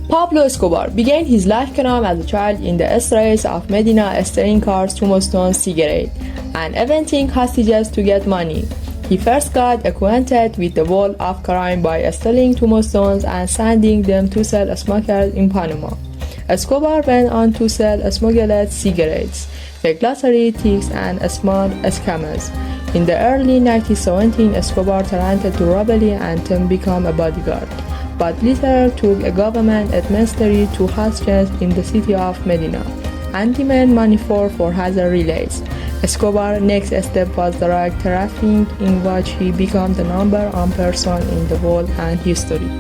Pablo Escobar began his life career as a child in the streets of Medina, stealing cars, tombstones, cigarettes, and inventing hostages to get money. He first got acquainted with the world of crime by stealing tombstones and sending them to sell smugglers in Panama. Escobar went on to sell smuggled cigarettes, regulatory thieves, and small scammers. In the early 1970s, Escobar turned to robbery and then became a bodyguard, but later took a government administrator to hostages in the city of Medina and demanded money for his release. Escobar's next step was drug trafficking, in which he became the #1 person in the world and history.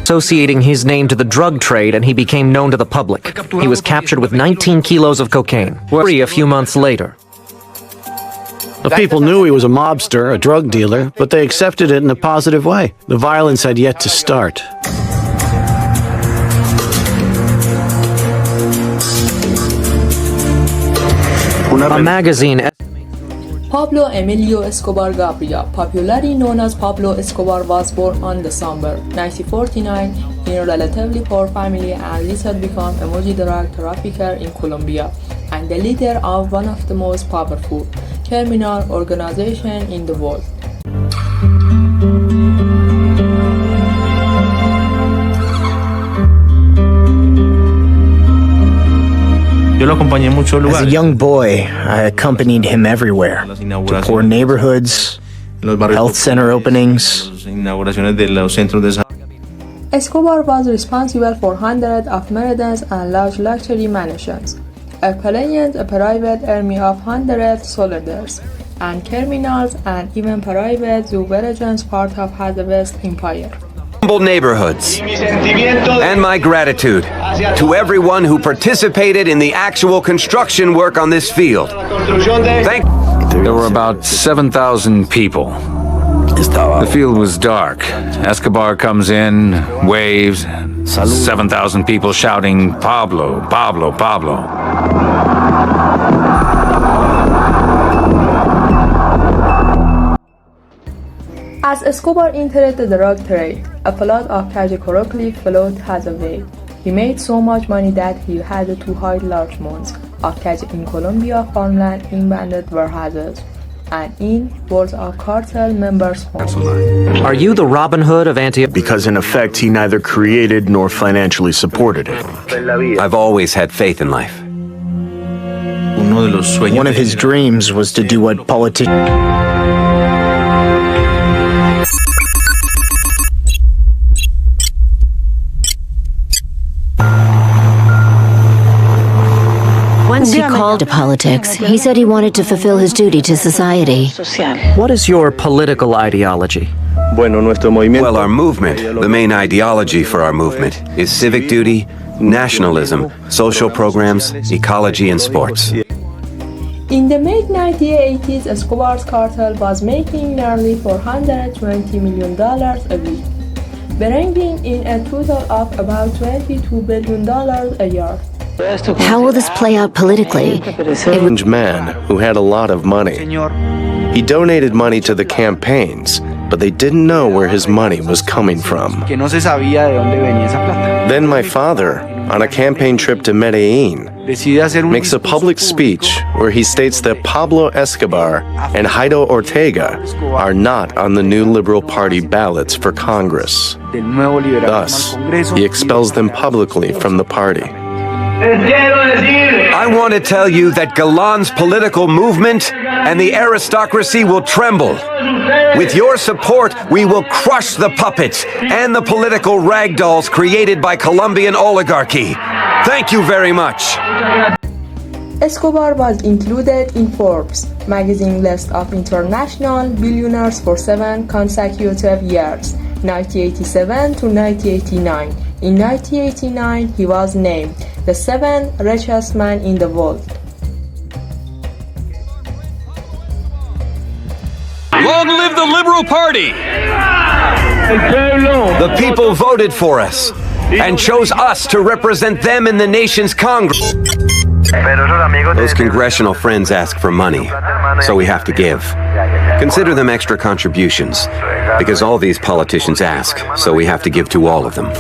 Associating his name to the drug trade, and he became known to the public. He was captured with 19 kilos of cocaine, free a few months later. The people knew he was a mobster, a drug dealer, but they accepted it in a positive way. The violence had yet to start. A magazine. Pablo Emilio Escobar Gaviria, popularly known as Pablo Escobar, was born on December 1949 in a relatively poor family and later became a multi-drug trafficker in Colombia and the leader of one of the most powerful criminal organizations in the world. As a young boy, I accompanied him everywhere, to poor neighborhoods, health center openings. Escobar was responsible for hundreds of marathons and large luxury mansions, planned a private army of hundreds of soldiers and criminals, and even private zoo villages part of his vast empire. Humble neighborhoods, and my gratitude to everyone who participated in the actual construction work on this field. There were about 7,000 people. The field was dark. Escobar comes in, waves, 7,000 people shouting, "Pablo, Pablo, Pablo." As Escobar entered the drug trade, a flood of cash quickly flowed his way. He made so much money that he had to hide large amounts of cash in Colombia farmland, in abandoned warehouses, and in vaults of cartel members' homes. Are you the Robin Hood of Antioch? Because in effect, he neither created nor financially supported it. I've always had faith in life. One of his dreams was to do what politicians... Once he called to politics, he said he wanted to fulfill his duty to society. What is your political ideology? Well, our movement, the main ideology for our movement, is civic duty, nationalism, social programs, ecology, and sports. In the mid-1980s, Escobar's cartel was making nearly $420 million a week, bringing in a total of about $22 billion a year. How will this play out politically? A man who had a lot of money. He donated money to the campaigns, but they didn't know where his money was coming from. Then my father, on a campaign trip to Medellin, makes a public speech where he states that Pablo Escobar and Jairo Ortega are not on the new Liberal Party ballots for Congress. Thus, he expels them publicly from the party. I want to tell you that Galan's political movement and the aristocracy will tremble. With your support, we will crush the puppets and the political ragdolls created by Colombian oligarchy. Thank you very much. Escobar was included in Forbes magazine list of international billionaires for 7 consecutive years, 1987 to 1989. In 1989, he was named the 7th richest man in the world. Long live the Liberal Party! The people voted for us and chose us to represent them in the nation's Congress. Those congressional friends ask for money, so we have to give. Consider them extra contributions, because all these politicians ask, so we have to give to all of them.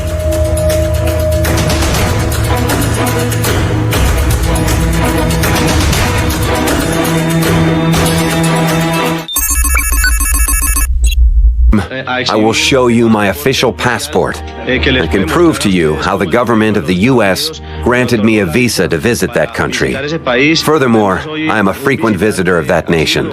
I will show you my official passport. I can prove to you how the government of the U.S. granted me a visa to visit that country. Furthermore, I am a frequent visitor of that nation.